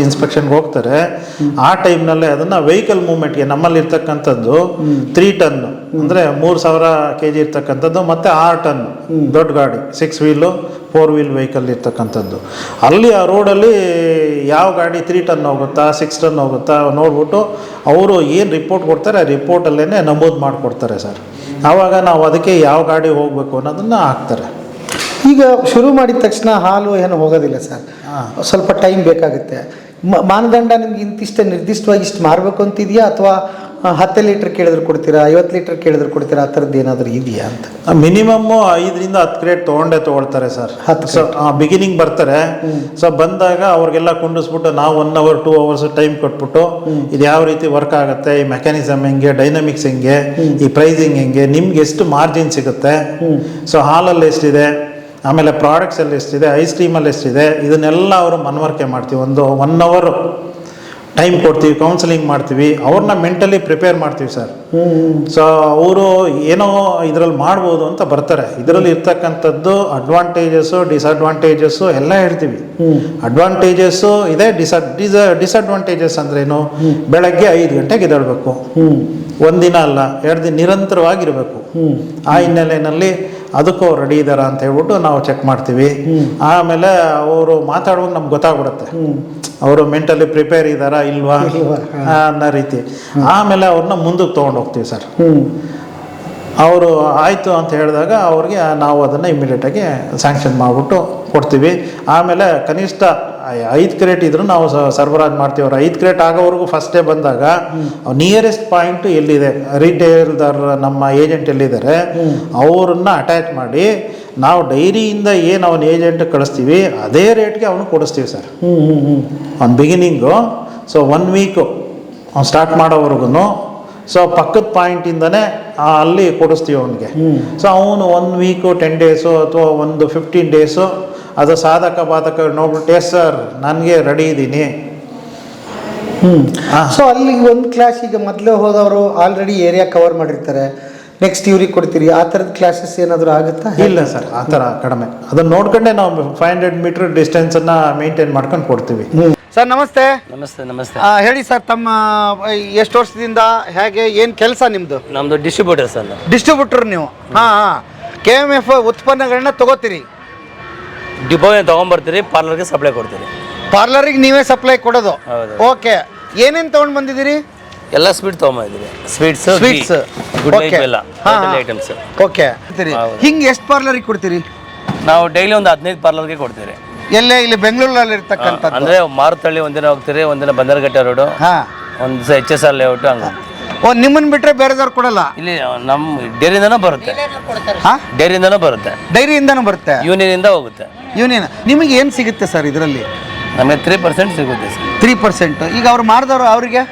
ಇನ್ಸ್ಪೆಕ್ಷನ್ಗೆ ಹೋಗ್ತಾರೆ. ಆ ಟೈಮ್ನಲ್ಲೇ ಅದನ್ನು ವೆಹಿಕಲ್ ಮೂವ್ಮೆಂಟ್ಗೆ ನಮ್ಮಲ್ಲಿ ಇರ್ತಕ್ಕಂಥದ್ದು 3 ಟನ್ ಅಂದರೆ 3,000 kg ಇರ್ತಕ್ಕಂಥದ್ದು, ಮತ್ತು 6 ಟನ್ ದೊಡ್ಡ ಗಾಡಿ 6 ವೀಲು 4 ವೀಲ್ ವೆಹಿಕಲ್ ಇರ್ತಕ್ಕಂಥದ್ದು. ಅಲ್ಲಿ ಆ ರೋಡಲ್ಲಿ ಯಾವ ಗಾಡಿ 3 ಟನ್ ಹೋಗುತ್ತಾ 6 ಟನ್ ಹೋಗುತ್ತಾ ನೋಡ್ಬಿಟ್ಟು ಅವರು ಏನು ರಿಪೋರ್ಟ್ ಕೊಡ್ತಾರೆ ಆ ರಿಪೋರ್ಟಲ್ಲೇ ನಮೂದು ಮಾಡಿಕೊಡ್ತಾರೆ ಸರ್. ಆವಾಗ ನಾವು ಅದಕ್ಕೆ ಯಾವ ಗಾಡಿ ಹೋಗಬೇಕು ಅನ್ನೋದನ್ನು ಹಾಕ್ತಾರೆ. ಈಗ ಶುರು ಮಾಡಿದ ತಕ್ಷಣ ಹಾಲು ಏನು ಹೋಗೋದಿಲ್ಲ ಸರ್, ಸ್ವಲ್ಪ ಟೈಮ್ ಬೇಕಾಗುತ್ತೆ. ಮಾನದಂಡ ನಿಮ್ಗೆ ಇಂತಿಷ್ಟೇ ನಿರ್ದಿಷ್ಟವಾಗಿ ಇಷ್ಟು ಮಾರಬೇಕು ಅಂತಿದೆಯಾ, ಅಥವಾ 10 ಲೀಟ್ರ್ ಕೇಳಿದ್ರು ಕೊಡ್ತೀರಾ, 50 ಲೀಟ್ರ್ ಕೇಳಿದ್ರು ಕೊಡ್ತೀರಾ, ಆ ಥರದ್ದು ಏನಾದರೂ ಇದೆಯಾ ಅಂತ? ಮಿನಿಮಮ್ಮು 5ರಿಂದ 10 ಕ್ರೇಟ್ ತೊಗೊಳ್ತಾರೆ ಸರ್. ಬಿಗಿನಿಂಗ್ ಬರ್ತಾರೆ. ಸೊ ಬಂದಾಗ ಅವ್ರಿಗೆಲ್ಲ ಕುಂಡಿಸ್ಬಿಟ್ಟು ನಾವು 1 ಅವರ್ 2 ಅವರ್ಸ್ ಟೈಮ್ ಕೊಟ್ಬಿಟ್ಟು ಇದು ಯಾವ ರೀತಿ ವರ್ಕ್ ಆಗುತ್ತೆ, ಈ ಮೆಕ್ಯಾನಿಸಮ್ ಹೆಂಗೆ, ಡೈನಮಿಕ್ಸ್ ಹೆಂಗೆ, ಈ ಪ್ರೈಸಿಂಗ್ ಹೆಂಗೆ, ನಿಮ್ಗೆ ಎಷ್ಟು ಮಾರ್ಜಿನ್ ಸಿಗುತ್ತೆ, ಸೊ ಹಾಲಲ್ಲಿ ಎಷ್ಟಿದೆ, ಆಮೇಲೆ ಪ್ರಾಡಕ್ಟ್ಸಲ್ಲಿ ಎಷ್ಟಿದೆ, ಐಸ್ ಕ್ರೀಮಲ್ಲಿ ಎಷ್ಟಿದೆ, ಇದನ್ನೆಲ್ಲ ಅವರು ಮನವರಿಕೆ ಮಾಡ್ತೀವಿ. 1 ಅವರ್ ಟೈಮ್ ಕೊಡ್ತೀವಿ, ಕೌನ್ಸಿಲಿಂಗ್ ಮಾಡ್ತೀವಿ, ಅವ್ರನ್ನ ಮೆಂಟಲಿ ಪ್ರಿಪೇರ್ ಮಾಡ್ತೀವಿ ಸರ್. ಸೊ ಅವರು ಏನೋ ಇದರಲ್ಲಿ ಮಾಡ್ಬೋದು ಅಂತ ಬರ್ತಾರೆ. ಇದರಲ್ಲಿ ಇರ್ತಕ್ಕಂಥದ್ದು ಅಡ್ವಾಂಟೇಜಸ್ಸು ಡಿಸಡ್ವಾಂಟೇಜಸ್ಸು ಎಲ್ಲ ಹೇಳ್ತೀವಿ. ಅಡ್ವಾಂಟೇಜಸ್ಸು ಇದೆ, ಡಿಸಡ್ವಾಂಟೇಜಸ್ ಅಂದ್ರೇನು, ಬೆಳಗ್ಗೆ 5 ಗಂಟೆಗೆ ಎದ್ದೇಳಬೇಕು, 1 ದಿನ ಅಲ್ಲ 2 ದಿನ ನಿರಂತರವಾಗಿರಬೇಕು. ಆ ಹಿನ್ನೆಲೆಯಲ್ಲಿ ಅದಕ್ಕೂ ರೆಡಿ ಇದ್ದಾರಾ ಅಂತ ಹೇಳ್ಬಿಟ್ಟು ನಾವು ಚೆಕ್ ಮಾಡ್ತೀವಿ. ಆಮೇಲೆ ಅವರು ಮಾತಾಡುವಾಗ ನಮ್ಗೆ ಗೊತ್ತಾಗ್ಬಿಡುತ್ತೆ ಅವರು ಮೆಂಟಲಿ ಪ್ರಿಪೇರ್ ಇದ್ದಾರಾ ಇಲ್ವಾ ಅನ್ನೋ ರೀತಿ. ಆಮೇಲೆ ಅವ್ರನ್ನ ಮುಂದಕ್ಕೆ ತೊಗೊಂಡು ಹೋಗ್ತೀವಿ ಸರ್. ಅವರು ಆಯಿತು ಅಂತ ಹೇಳಿದಾಗ ಅವ್ರಿಗೆ ನಾವು ಅದನ್ನು ಇಮಿಡಿಯೇಟಾಗಿ ಸ್ಯಾಂಕ್ಷನ್ ಮಾಡಿಬಿಟ್ಟು ಕೊಡ್ತೀವಿ. ಆಮೇಲೆ ಕನಿಷ್ಠ 5 ಕ್ರೇಟ್ ಇದ್ರೂ ನಾವು ಸರಬರಾಜು ಮಾಡ್ತೀವಿ. ಅವ್ರು 5 ಕ್ರೇಟ್ ಆಗೋವರೆಗೂ ಫಸ್ಟೇ ಬಂದಾಗ ನಿಯರೆಸ್ಟ್ ಪಾಯಿಂಟು ಎಲ್ಲಿದೆ, ರಿಟೇಲ್ದಾರ್ ನಮ್ಮ ಏಜೆಂಟ್ ಎಲ್ಲಿದ್ದಾರೆ ಅವ್ರನ್ನ ಅಟ್ಯಾಚ್ ಮಾಡಿ ನಾವು ಡೈರಿಯಿಂದ ಏನು ಅವನ ಏಜೆಂಟ್ ಕಳಿಸ್ತೀವಿ ಅದೇ ರೇಟ್ಗೆ ಅವನು ಕೊಡಿಸ್ತೀವಿ ಸರ್. ಅವ್ನು ಬಿಗಿನಿಂಗು ಸೊ 1 ವೀಕು ಅವ್ನು ಸ್ಟಾರ್ಟ್ ಮಾಡೋವರೆಗೂ ಸೊ ಪಕ್ಕದ ಪಾಯಿಂಟಿಂದನೇ ಅಲ್ಲಿ ಕೊಡಿಸ್ತೀವಿ ಅವನಿಗೆ. ಸೊ ಅವನು 1 ವೀಕು 10 ಡೇಸು ಅಥವಾ ಒಂದು 15 ಡೇಸು ಅದು ಸಾಧಕ ಬಾಧಕ ನೋಡ್ಬಿಟ್ಟು ಎಸ್ ಸರ್ ನನಗೆ ರೆಡಿ ಇದ್ದೀನಿ. ಸೊ ಅಲ್ಲಿ ಒಂದು ಕ್ಲಾಸ್ ಈಗ ಮೊದಲೇ ಹೋದವರು ಆಲ್ರೆಡಿ ಏರಿಯಾ ಕವರ್ ಮಾಡಿರ್ತಾರೆ, ನೆಕ್ಸ್ಟ್ ಇವ್ರಿಗೆ ಕೊಡ್ತೀರಿ, ಆ ಥರದ ಕ್ಲಾಸಸ್ ಏನಾದರೂ ಆಗುತ್ತಾ? ಇಲ್ಲ ಸರ್, ಆ ಥರ ಕಡಿಮೆ. ಅದನ್ನು ನೋಡ್ಕೊಂಡೆ ನಾವು 500 ಮೀಟರ್ ಡಿಸ್ಟೆನ್ಸನ್ನು ಮೇಂಟೈನ್ ಮಾಡ್ಕೊಂಡು ಕೊಡ್ತೀವಿ. ಸರ್ ನಮಸ್ತೆ. ನಮಸ್ತೆ. ಹೇಳಿ ಸರ್, ತಮ್ಮ ಎಷ್ಟು ವರ್ಷದಿಂದ ಹೇಗೆ ಏನು ಕೆಲಸ ನಿಮ್ಮದು? ನಮ್ಮದು ಡಿಸ್ಟ್ರಿಬ್ಯೂಟರ್ ಸರ್. ಡಿಸ್ಟ್ರಿಬ್ಯೂಟರ್ ನೀವು? ಹಾಂ. KMF ಉತ್ಪನ್ನಗಳನ್ನ ತಗೋತೀರಿ, ಡಿಪೋಗೆ ತೊಗೊಂಬರ್ತೀರಿ, ಪಾರ್ಲರ್ಗೆ ಸಪ್ಲೈ ಕೊಡ್ತೀರಿ. ಪಾರ್ಲರಿಗೆ ನೀವೇ ಸಪ್ಲೈ ಕೊಡೋದು? ಹೌದು. ಓಕೆ. ಏನೇನು ತೊಗೊಂಡು ಬಂದಿದ್ದೀರಿ? ಎಲ್ಲ ಸ್ವೀಟ್ ತೊಗೊಂಬಂದಿದ್ದೀವಿ. ಸ್ವೀಟ್ಸ್ ಗುಡ್ ಲೈಫ್ ಎಲ್ಲ ಐಟಮ್ಸ್. ಓಕೆ. ಹಿಂಗೆ ಎಷ್ಟು ಪಾರ್ಲರಿಗೆ ಕೊಡ್ತೀರಿ? ನಾವು ಡೈಲಿ ಒಂದು 15 ಪಾರ್ಲರ್ಗೆ ಕೊಡ್ತೀರಿ. ಎಲ್ಲೇ ಇಲ್ಲಿ ಬೆಂಗಳೂರಲ್ಲಿ ಇರ್ತಕ್ಕಂಥದ್ದು? ಅಂದರೆ ಮಾರುತಳ್ಳಿ ಒಂದಿನ ಹೋಗ್ತೀರಿ, ಒಂದಿನ ಬಂದರಗಟ್ಟೆ ರೋಡು, ಒಂದು ದಿವಸ HSR ಲೇಔಟು ಹಂಗೆ. ನಿಮ್ಮನ್ನು ಬಿಟ್ಟರೆ ಬೇರೆದವ್ರು ಕೊಡಲ್ಲ? ಇಲ್ಲಿ ನಮ್ಮ ಡೈರಿಯಿಂದನೂ ಬರುತ್ತೆ. ಡೈರಿಯಿಂದನೂ ಬರುತ್ತೆ. ಡೈರಿಯಿಂದನೂ ಬರುತ್ತೆ, ಯೂನಿಯನಿಂದ ಹೋಗುತ್ತೆ. ಯೂನಿಯನ್. ನಿಮಗೆ ಏನು ಸಿಗುತ್ತೆ ಸರ್ ಇದರಲ್ಲಿ? ನಮಗೆ 3% ಸಿಗುತ್ತೆ ಸರ್. 3%. ಈಗ ಅವ್ರು ಮಾಡಿದವರು ಅವರಿಗೆ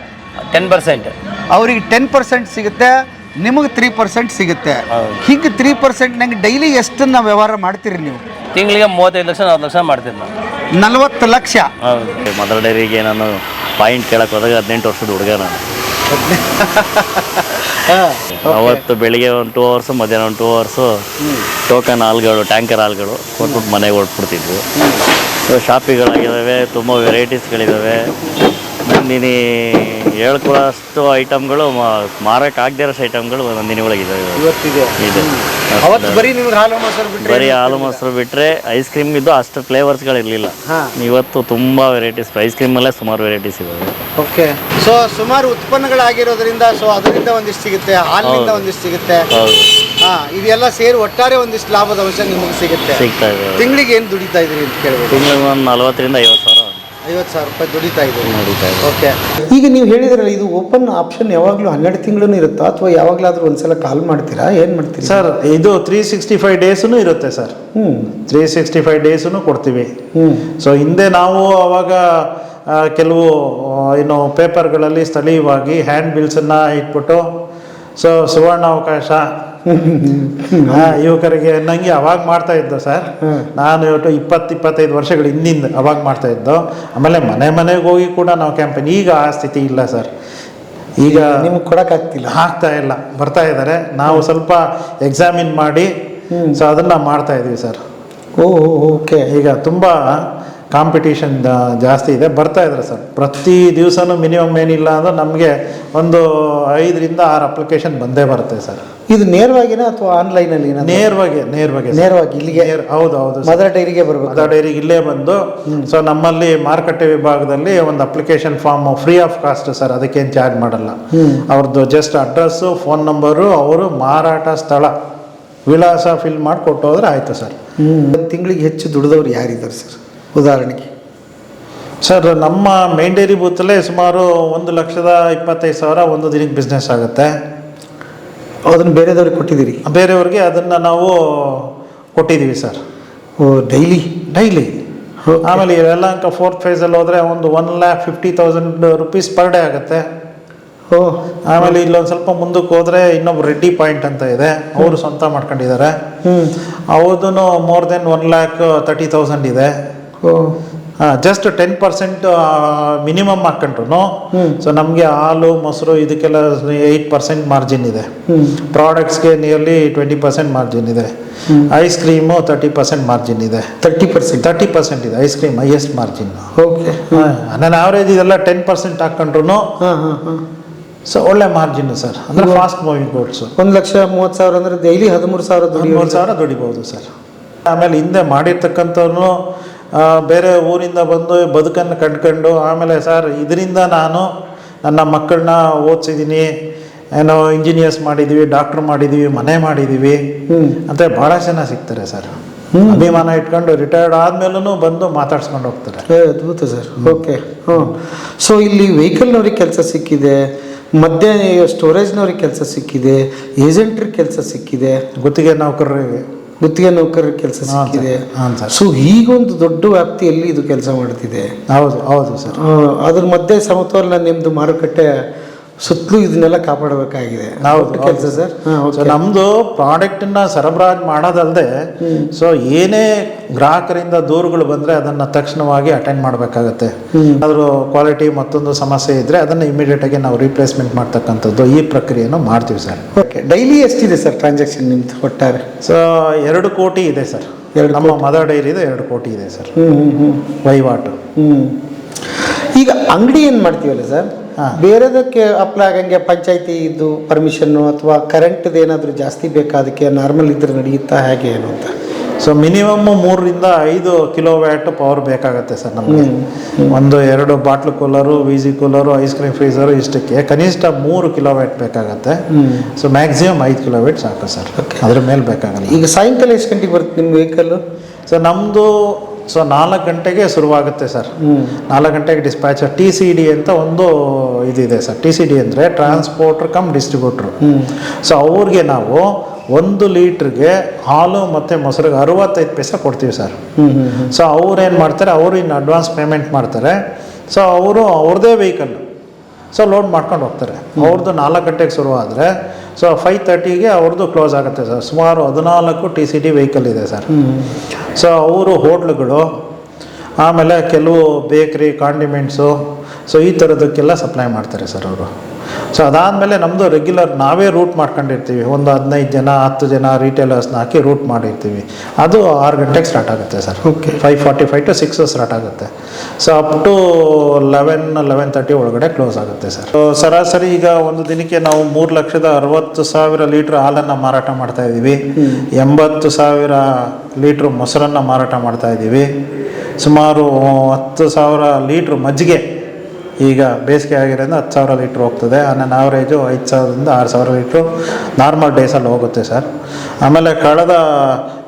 10%. ಅವ್ರಿಗೆ 10% ಸಿಗುತ್ತೆ, ನಿಮಗೆ 3% ಸಿಗುತ್ತೆ. ಹಿಂಗೆ 3% ನಂಗೆ ಡೈಲಿ ಎಷ್ಟನ್ನ ವ್ಯವಹಾರ ಮಾಡ್ತೀರಿ ನೀವು? ತಿಂಗಳಿಗೆ 35 ಲಕ್ಷ 40 ಲಕ್ಷ ಮಾಡ್ತೀವಿ ನಾವು. 40 ಲಕ್ಷ? ಹೌದು. ಮದರ್ ಡೈರಿಗೆ ನಾನು ಪಾಯಿಂಟ್ ಕೇಳಕ್ಕೆ ಹೋದಾಗ 18 ವರ್ಷದ ಹುಡುಗ ನಾನು. ಅವತ್ತು ಬೆಳಿಗ್ಗೆ ಒಂದು 2 ಅವರ್ಸು, ಮಧ್ಯಾಹ್ನ ಒಂದು 2 ಅವರ್ಸು ಟೋಕನ್ ಹಾಲ್ಗಳು, ಟ್ಯಾಂಕರ್ ಹಾಲ್ಗಳು ಕೊಟ್ಬಿಟ್ಟು ಮನೆಗೆ ಹೊರಟ್ಬಿಡ್ತಿದ್ವು. ಶಾಪಿಗಳಾಗಿದ್ದಾವೆ, ತುಂಬ ವೆರೈಟೀಸ್ಗಳಿದ್ದಾವೆ. ನಂದಿನಿ ಹೇಳ್ಕೊಳ್ಳೋಷ್ಟು ಐಟಮ್ಗಳು ಮಾರಕ್ಕೆ ಆಗದೇ ಇರೋಷ್ಟು ಐಟಮ್ಗಳು ನಂದಿನಿ ಒಳಗಿದೆ ಇವತ್ತಿದೆ ಇದೆ ಅವತ್ತು ಬರೀ ನಿಮ್ಗೆ ಹಾಲು ಮೊಸರು ಬಿಟ್ಟರೆ ಬರೀ ಹಾಲು ಮೊಸರು ಬಿಟ್ಟರೆ ಐಸ್ ಕ್ರೀಮ್ ಇದ್ದು ಅಷ್ಟು ಫ್ಲೇವರ್ಸ್ಗಳಿರಲಿಲ್ಲ. ಇವತ್ತು ತುಂಬ ವೆರೈಟೀಸ್, ಐಸ್ ಕ್ರೀಮಲ್ಲೇ ಸುಮಾರು ವೆರೈಟೀಸ್ ಇದ್ದಾವೆ. ಓಕೆ. ಸೊ ಸುಮಾರು ಉತ್ಪನ್ನಗಳಾಗಿರೋದ್ರಿಂದ ಸೊ ಅದರಿಂದ ಒಂದಿಷ್ಟು ಸಿಗುತ್ತೆ, ಹಾಲಿನಿಂದ ಒಂದಿಷ್ಟು ಸಿಗುತ್ತೆ. ಹೌದು, ಇದೆಲ್ಲ ಸೇರಿ ಒಟ್ಟಾರೆ ಒಂದಿಷ್ಟು ಲಾಭದ ಅಂಶ ನಿಮಗೆ ಸಿಗುತ್ತೆ. ಸಿಗ್ತಾ ಇದೆ. ತಿಂಗಳಿಗೆ ಏನು ದುಡಿತಾ ಇದ್ದೀರಿ ಅಂತ ಕೇಳ್ಬೋದು? ತಿಂಗಳಿಗೆ ಒಂದು 40,000 50,000 50,000 ರೂಪಾಯಿ ದುಡಿತಾ ಇದ್ದೀರಿ. ನಡೀತಾ ಇದೆ. ಓಕೆ. ಈಗ ನೀವು ಹೇಳಿದ್ರಲ್ಲ, ಇದು ಓಪನ್ ಆಪ್ಷನ್ ಯಾವಾಗಲೂ 12 ತಿಂಗಳೂ ಇರುತ್ತಾ ಅಥವಾ ಯಾವಾಗಲಾದ್ರೂ ಒಂದ್ಸಲ ಕಾಲ್ ಮಾಡ್ತೀರಾ, ಏನು ಮಾಡ್ತೀರಾ ಸರ್? ಇದು 365 ಡೇಸೂ ಇರುತ್ತೆ ಸರ್. 365 ಡೇಸೂ ಕೊಡ್ತೀವಿ. ಸೊ ಹಿಂದೆ ನಾವು ಅವಾಗ ಕೆಲವು ಏನು ಪೇಪರ್ಗಳಲ್ಲಿ ಸ್ಥಳೀಯವಾಗಿ ಹ್ಯಾಂಡ್ ಬಿಲ್ಸನ್ನು ಇಟ್ಬಿಟ್ಟು ಸೊ ಸುವರ್ಣಾವಕಾಶ ಯುವಕರಿಗೆ ಅನ್ನಂಗೆ ಅವಾಗ ಮಾಡ್ತಾ ಇದ್ದೋ ಸರ್. ನಾನು 20-25 ವರ್ಷಗಳ ಹಿಂದಿಂದ ಅವಾಗ ಮಾಡ್ತಾ ಇದ್ದೋ. ಆಮೇಲೆ ಮನೆಗೆ ಹೋಗಿ ಕೂಡ ನಾವು ಕ್ಯಾಂಪೇನ್, ಈಗ ಆ ಸ್ಥಿತಿ ಇಲ್ಲ ಸರ್. ಈಗ ನಿಮ್ಗೆ ಕೊಡೋಕ್ಕಾಗ್ತಿಲ್ಲ, ಆಗ್ತಾ ಇಲ್ಲ. ಬರ್ತಾ ಇದ್ದಾರೆ, ನಾವು ಸ್ವಲ್ಪ ಎಕ್ಸಾಮಿನ್ ಮಾಡಿ ಸೊ ಅದನ್ನು ಮಾಡ್ತಾ ಇದ್ದೀವಿ ಸರ್. ಓಕೆ. ಈಗ ತುಂಬ ಕಾಂಪಿಟೇಷನ್ ಜಾಸ್ತಿ ಇದೆ, ಬರ್ತಾ ಇದ್ದಾರೆ ಸರ್. ಪ್ರತಿ ದಿವಸನೂ ಮಿನಿಮಮ್ ಏನಿಲ್ಲ ಅಂದ್ರೆ ನಮಗೆ ಒಂದು 5ರಿಂದ 6 ಅಪ್ಲಿಕೇಶನ್ ಬಂದೇ ಬರುತ್ತೆ ಸರ್. ಇದು ನೇರವಾಗಿನ ಅಥವಾ ಆನ್ಲೈನಲ್ಲಿ? ನೇರವಾಗಿ ಇಲ್ಲಿಗೆ. ಹೌದು ಮದರ್ ಡೈರಿಗೆ ಬರಬೇಕು. ಮದರ್ ಡೈರಿಗೆ ಇಲ್ಲೇ ಬಂದು ಸೊ ನಮ್ಮಲ್ಲಿ ಮಾರುಕಟ್ಟೆ ವಿಭಾಗದಲ್ಲಿ ಒಂದು application form free of cost sir, ಅದಕ್ಕೇನು ಚಾರ್ಜ್ ಮಾಡಲ್ಲ. ಅವ್ರದ್ದು ಜಸ್ಟ್ ಅಡ್ರೆಸ್ಸು, ಫೋನ್ ನಂಬರು, ಅವರು ಮಾರಾಟ ಸ್ಥಳ, ವಿಳಾಸ ಫಿಲ್ ಮಾಡಿ ಕೊಟ್ಟು ಹೋದ್ರೆ ಆಯಿತು ಸರ್. ತಿಂಗಳಿಗೆ ಹೆಚ್ಚು ದುಡಿದವ್ರು ಯಾರಿದ್ದಾರೆ ಸರ್ ಉದಾಹರಣೆಗೆ? ಸರ್ ನಮ್ಮ ಮೇನ್ ಡೈರಿ ಬೂತಲ್ಲೇ ಸುಮಾರು 1,25,000 ಒಂದು ದಿನಕ್ಕೆ ಬಿಸ್ನೆಸ್ ಆಗುತ್ತೆ. ಅದನ್ನು ಬೇರೆದವ್ರಿಗೆ ಕೊಟ್ಟಿದ್ದೀರಿ? ಬೇರೆಯವ್ರಿಗೆ ಅದನ್ನು ನಾವು ಕೊಟ್ಟಿದ್ದೀವಿ ಸರ್. ಡೈಲಿ. ಆಮೇಲೆ ಇವೆಲ್ಲ ಅಂಕ 4th ಫೇಸಲ್ಲಿ ಹೋದರೆ ಒಂದು 1,50,000 ರೂಪೀಸ್ ಪರ್ ಡೇ ಆಗುತ್ತೆ. ಆಮೇಲೆ ಇಲ್ಲೊಂದು ಸ್ವಲ್ಪ ಮುಂದಕ್ಕೆ ಹೋದರೆ ಇನ್ನೊಬ್ರು ರೆಡ್ಡಿ ಪಾಯಿಂಟ್ ಅಂತ ಇದೆ, ಅವರು ಸ್ವಂತ ಮಾಡ್ಕೊಂಡಿದ್ದಾರೆ. ಅವ್ರದ್ದು ಮೋರ್ ದೆನ್ 1,30,000 ಇದೆ. ಜಸ್ಟ್ 10% ಮಿನಿಮಮ್ ಹಾಕೊಂಡ್ರು ಸೊ ನಮಗೆ ಹಾಲು ಮೊಸರು ಇದಕ್ಕೆಲ್ಲ 8% ಮಾರ್ಜಿನ್ ಇದೆ. ಪ್ರಾಡಕ್ಟ್ಸ್ಗೆ ನಿಯರ್ಲಿ 20% ಮಾರ್ಜಿನ್ ಇದೆ. ಐಸ್ ಕ್ರೀಮು 30% ಮಾರ್ಜಿನ್ ಇದೆ. 30% ಇದೆ ice cream highest margin. Okay. ನನ್ನ ಆವ್ರೇಜ್ ಇದೆಲ್ಲ 10% ಹಾಕೊಂಡ್ರು ಸೊ ಒಳ್ಳೆ ಮಾರ್ಜಿನ್ ಸರ್. ಅಂದರೆ ಫಾಸ್ಟ್ ಮೂವಿಂಗ್ ಗೋಡ್ಸು. 1,30,000 ಅಂದರೆ ಡೈಲಿ 13,000 ದುಡಿಬೋದು ಸರ್. ಆಮೇಲೆ ಹಿಂದೆ ಮಾಡಿರ್ತಕ್ಕಂಥವ್ರು ಬೇರೆ ಊರಿಂದ ಬಂದು ಬದುಕನ್ನು ಕಂಡ್ಕೊಂಡು ಆಮೇಲೆ ಸರ್ ಇದರಿಂದ ನಾನು ನನ್ನ ಮಕ್ಕಳನ್ನ ಓದಿಸಿದ್ದೀನಿ, ಏನೋ ಇಂಜಿನಿಯರ್ಸ್ ಮಾಡಿದ್ದೀವಿ, ಡಾಕ್ಟ್ರ್ ಮಾಡಿದ್ದೀವಿ, ಮನೆ ಮಾಡಿದ್ದೀವಿ ಅಂತ ಭಾಳ ಜನ ಸಿಗ್ತಾರೆ ಸರ್. ಅಭಿಮಾನ ಇಟ್ಕೊಂಡು ರಿಟೈರ್ಡ್ ಆದಮೇಲೂ ಬಂದು ಮಾತಾಡ್ಸ್ಕೊಂಡು ಹೋಗ್ತಾರೆ. ಅದ್ಭುತ ಸರ್. ಓಕೆ. ಸೊ ಇಲ್ಲಿ ವೆಹಿಕಲ್ನವ್ರಿಗೆ ಕೆಲಸ ಸಿಕ್ಕಿದೆ, ಮಧ್ಯೆ ಸ್ಟೋರೇಜ್ನವ್ರಿಗೆ ಕೆಲಸ ಸಿಕ್ಕಿದೆ, ಏಜೆಂಟ್ರಿಗೆ ಕೆಲಸ ಸಿಕ್ಕಿದೆ, ಗುತ್ತಿಗೆ ನೌಕರರ ಕೆಲಸ ಸಿಕ್ಕಿದೆ. ಸೊ ಹೀಗೊಂದು ದೊಡ್ಡ ವ್ಯಾಪ್ತಿಯಲ್ಲಿ ಇದು ಕೆಲಸ ಮಾಡ್ತಿದೆ. ಹೌದು ಸರ್. ಅದ್ರ ಮಧ್ಯೆ ಸಮತೋಲನ ನಿಮ್ಮದು ಮಾರುಕಟ್ಟೆ ಸುತ್ತಲೂ ಇದನ್ನೆಲ್ಲ ಕಾಪಾಡಬೇಕಾಗಿದೆ. ಕೆಲಸ ಸರ್. ನಮ್ಮದು ಪ್ರಾಡಕ್ಟನ್ನ ಸರಬರಾಜು ಮಾಡೋದಲ್ಲದೆ ಸೊ ಏನೇ ಗ್ರಾಹಕರಿಂದ ದೂರುಗಳು ಬಂದರೆ ಅದನ್ನು ತಕ್ಷಣವಾಗಿ ಅಟೆಂಡ್ ಮಾಡಬೇಕಾಗತ್ತೆ. ಅದ್ರ ಕ್ವಾಲಿಟಿ ಮತ್ತೊಂದು ಸಮಸ್ಯೆ ಇದ್ದರೆ ಅದನ್ನು ಇಮಿಡಿಯೇಟಾಗಿ ನಾವು ರೀಪ್ಲೇಸ್ಮೆಂಟ್ ಮಾಡ್ತಕ್ಕಂಥದ್ದು ಈ ಪ್ರಕ್ರಿಯೆಯನ್ನು ಮಾಡ್ತೀವಿ ಸರ್. ಓಕೆ. ಡೈಲಿ ಎಷ್ಟಿದೆ ಸರ್ ಟ್ರಾನ್ಸಾಕ್ಷನ್ ನಿಮ್ದು ಒಟ್ಟಾರೆ? ಸೊ 2 ಕೋಟಿ ಇದೆ ಸರ್. ನಮ್ಮ ಮದರ್ ಡೈರಿದು 2 ಕೋಟಿ ಇದೆ ಸರ್ ವಹಿವಾಟು. ಈಗ ಅಂಗಡಿ ಏನು ಮಾಡ್ತೀವಲ್ಲ ಸರ್, ಬೇರೆದಕ್ಕೆ ಅಪ್ಲೈ ಆಗಂಗೆ ಪಂಚಾಯತಿ ಇದು ಪರ್ಮಿಷನ್ನು ಅಥವಾ ಕರೆಂಟ್ದು ಏನಾದರೂ ಜಾಸ್ತಿ ಬೇಕಾದಕ್ಕೆ ನಾರ್ಮಲ್ ಇದ್ರೆ ನಡೆಯುತ್ತಾ ಹೇಗೆ ಏನು ಅಂತ? ಸೊ ಮಿನಿಮಮ್ 3ರಿಂದ 5 ಕಿಲೋವ್ಯಾಟ್ ಪವರ್ ಬೇಕಾಗುತ್ತೆ ಸರ್ ನಮಗೆ. 2 bottle cooler, visi cooler, ice cream freezer ಇಷ್ಟಕ್ಕೆ ಕನಿಷ್ಠ 3 ಕಿಲೋವ್ಯಾಟ್ ಬೇಕಾಗತ್ತೆ. ಸೊ ಮ್ಯಾಕ್ಸಿಮಮ್ 5 ಕಿಲೋವ್ಯಾಟ್ ಸಾಕು ಸರ್, ಅದ್ರ ಮೇಲೆ ಬೇಕಾಗಲ್ಲ. ಈಗ ಸಾಯಂಕಾಲ ಎಷ್ಟು ಗಂಟೆಗೆ ಬರುತ್ತೆ ನಿಮ್ಮ ವೆಹಿಕಲ್ಲು? ಸೊ ನಮ್ಮದು 4 ಗಂಟೆಗೆ ಶುರುವಾಗುತ್ತೆ ಸರ್. 4 ಗಂಟೆಗೆ ಡಿಸ್ಪ್ಯಾಚರ್ TCD ಅಂತ ಒಂದು ಇದಿದೆ ಸರ್. TCD ಅಂದರೆ ಟ್ರಾನ್ಸ್ಪೋರ್ಟರ್ ಕಮ್ ಡಿಸ್ಟ್ರಿಬ್ಯೂಟ್ರು. ಸೊ ಅವ್ರಿಗೆ ನಾವು 1 ಲೀಟ್ರಿಗೆ ಹಾಲು ಮತ್ತು ಮೊಸರಿಗೆ 65 ಪೈಸೆ ಕೊಡ್ತೀವಿ ಸರ್. ಸೊ ಅವ್ರೇನು ಮಾಡ್ತಾರೆ, ಅವರು ಇನ್ನು ಅಡ್ವಾನ್ಸ್ ಪೇಮೆಂಟ್ ಮಾಡ್ತಾರೆ. ಸೊ ಅವರು ಅವ್ರದ್ದೇ ವೆಹಿಕಲ್ಲು ಸೊ ಲೋಡ್ ಮಾಡ್ಕೊಂಡು ಹೋಗ್ತಾರೆ. ಅವ್ರದ್ದು 4 ಗಂಟೆಗೆ ಶುರುವಾದರೆ ಸೊ 5:30ಗೆ ಅವ್ರದ್ದು ಕ್ಲೋಸ್ ಆಗುತ್ತೆ ಸರ್. ಸುಮಾರು 14 TCD ವೆಹಿಕಲ್ ಇದೆ ಸರ್. ಸೊ ಅವರು ಹೋಟ್ಲುಗಳು, ಆಮೇಲೆ ಕೆಲವು ಬೇಕ್ರಿ, ಕಾಂಡಿಮೆಂಟ್ಸು, ಸೊ ಈ ಥರದಕ್ಕೆಲ್ಲ ಸಪ್ಲೈ ಮಾಡ್ತಾರೆ ಸರ್ ಅವರು. ಸೊ ಅದಾದಮೇಲೆ ನಮ್ಮದು ರೆಗ್ಯುಲರ್ ನಾವೇ ರೂಟ್ ಮಾಡ್ಕೊಂಡಿರ್ತೀವಿ, ಒಂದು 15 ಜನ 10 ಜನ ರೀಟೇಲರ್ಸ್ನ ಹಾಕಿ ರೂಟ್ ಮಾಡಿರ್ತೀವಿ. ಅದು 6 ಗಂಟೆಗೆ ಸ್ಟಾರ್ಟ್ ಆಗುತ್ತೆ ಸರ್. ಓಕೆ. 5:45 to 6 ಸ್ಟಾರ್ಟ್ ಆಗುತ್ತೆ. ಸೊ ಅಪ್ ಟು 11:30 ಒಳಗಡೆ ಕ್ಲೋಸ್ ಆಗುತ್ತೆ ಸರ್. ಸೊ ಸರಾಸರಿ ಈಗ ಒಂದು ದಿನಕ್ಕೆ ನಾವು 3,60,000 ಲೀಟ್ರ್ ಹಾಲನ್ನು ಮಾರಾಟ ಮಾಡ್ತಾ ಇದ್ದೀವಿ. 80,000 ಲೀಟ್ರ್ ಮೊಸರನ್ನು ಮಾರಾಟ ಮಾಡ್ತಾ ಇದ್ದೀವಿ. ಸುಮಾರು 10,000 ಲೀಟ್ರ್ ಮಜ್ಜಿಗೆ ಈಗ ಬೇಸಿಗೆ ಆಗಿರೋದ್ರಿಂದ 10,000 ಲೀಟ್ರ್ ಹೋಗ್ತದೆ. ನನ್ನ ಆವ್ರೇಜು 5,000ದಿಂದ 6,000 ಲೀಟ್ರು ನಾರ್ಮಲ್ ಡೇಸಲ್ಲಿ ಹೋಗುತ್ತೆ ಸರ್. ಆಮೇಲೆ ಕಳೆದ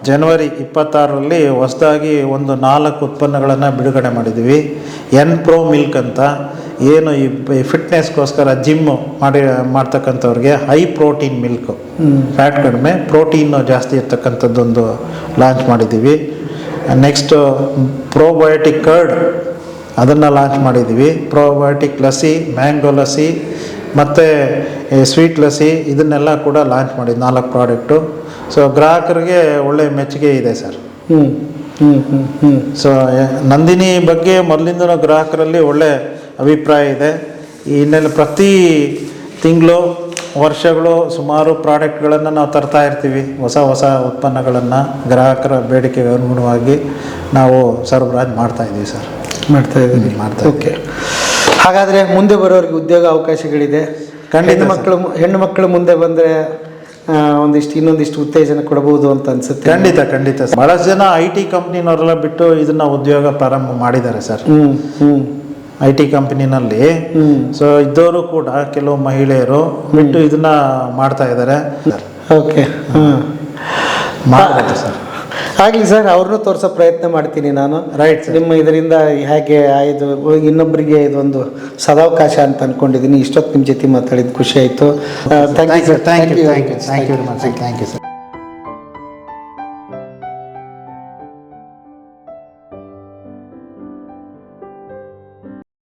ಜನವರಿ 26ರಲ್ಲಿ ಹೊಸದಾಗಿ ಒಂದು 4 ಉತ್ಪನ್ನಗಳನ್ನು ಬಿಡುಗಡೆ ಮಾಡಿದ್ದೀವಿ. N-Pro ಮಿಲ್ಕ್ ಅಂತ, ಏನು ಈ ಫಿಟ್ನೆಸ್ಗೋಸ್ಕರ ಜಿಮ್ ಮಾಡ್ತಕ್ಕಂಥವ್ರಿಗೆ ಹೈ ಪ್ರೋಟೀನ್ ಮಿಲ್ಕು, ಫ್ಯಾಟ್ ಕಡಿಮೆ ಪ್ರೋಟೀನು ಜಾಸ್ತಿ ಇರ್ತಕ್ಕಂಥದ್ದೊಂದು ಲಾಂಚ್ ಮಾಡಿದ್ದೀವಿ. ನೆಕ್ಸ್ಟು ಪ್ರೋಬಯೋಟಿಕ್ ಕರ್ಡ್ ಅದನ್ನು ಲಾಂಚ್ ಮಾಡಿದ್ದೀವಿ. ಪ್ರೋಬಯೋಟಿಕ್ ಲಸ್ಸಿ, ಮ್ಯಾಂಗೋ ಲಸ್ಸಿ ಮತ್ತು ಸ್ವೀಟ್ ಲಸ್ಸಿ ಇದನ್ನೆಲ್ಲ ಕೂಡ ಲಾಂಚ್ ಮಾಡಿದ್ದು 4 ಪ್ರಾಡಕ್ಟು. ಸೊ ಗ್ರಾಹಕರಿಗೆ ಒಳ್ಳೆಯ ಮೆಚ್ಚುಗೆ ಇದೆ ಸರ್. ಸೊ ನಂದಿನಿ ಬಗ್ಗೆ ಮೊದಲಿಂದನೂ ಗ್ರಾಹಕರಲ್ಲಿ ಒಳ್ಳೆ ಅಭಿಪ್ರಾಯ ಇದೆ. ಈ ಹಿನ್ನೆಲೆ ಪ್ರತಿ ತಿಂಗಳು ವರ್ಷಗಳು ಸುಮಾರು ಪ್ರಾಡಕ್ಟ್ಗಳನ್ನು ನಾವು ತರ್ತಾ ಇರ್ತೀವಿ, ಹೊಸ ಉತ್ಪನ್ನಗಳನ್ನು ಗ್ರಾಹಕರ ಬೇಡಿಕೆಗೆ ಅನುಗುಣವಾಗಿ ನಾವು ಸರಬರಾಜು ಮಾಡ್ತಾಯಿದ್ದೀವಿ ಸರ್. ಮಾಡ್ತಾ ಇದ್ದೀನಿ. ಓಕೆ. ಹಾಗಾದರೆ ಮುಂದೆ ಬರೋರಿಗೆ ಉದ್ಯೋಗ ಅವಕಾಶಗಳಿದೆ. ಹೆಣ್ಣು ಮಕ್ಕಳು ಮುಂದೆ ಬಂದರೆ ಇನ್ನೊಂದಿಷ್ಟು ಉತ್ತೇಜನ ಕೊಡಬಹುದು ಅಂತ ಅನ್ಸುತ್ತೆ. ಖಂಡಿತ ಬಹಳಷ್ಟು ಜನ IT ಕಂಪ್ನಿನವರೆಲ್ಲ ಬಿಟ್ಟು ಇದನ್ನ ಉದ್ಯೋಗ ಪ್ರಾರಂಭ ಮಾಡಿದ್ದಾರೆ ಸರ್. IT ಕಂಪನಿನಲ್ಲಿ ಸೊ ಇದ್ದವರು ಕೂಡ ಕೆಲವು ಮಹಿಳೆಯರು ಬಿಟ್ಟು ಇದನ್ನ ಮಾಡ್ತಾ ಇದ್ದಾರೆ. ಓಕೆ. ಮಾಡಬಹುದು ಸರ್. ಆಗಲಿ ಸರ್, ಅವ್ರನ್ನೂ ತೋರಿಸೋ ಪ್ರಯತ್ನ ಮಾಡ್ತೀನಿ ನಾನು. ರೈಟ್. ನಿಮ್ಮ ಇದರಿಂದ ಹೇಗೆ ಇದು ಇನ್ನೊಬ್ಬರಿಗೆ ಇದೊಂದು ಸದಾವಕಾಶ ಅಂತ ಅಂದ್ಕೊಂಡಿದ್ದೀನಿ. ಇಷ್ಟೊತ್ತು ನಿಮ್ಮ ಜೊತೆ ಮಾತಾಡಿದ್ದು ಖುಷಿ ಆಯಿತು. Thank you sir. Thank you very much. Thank you sir.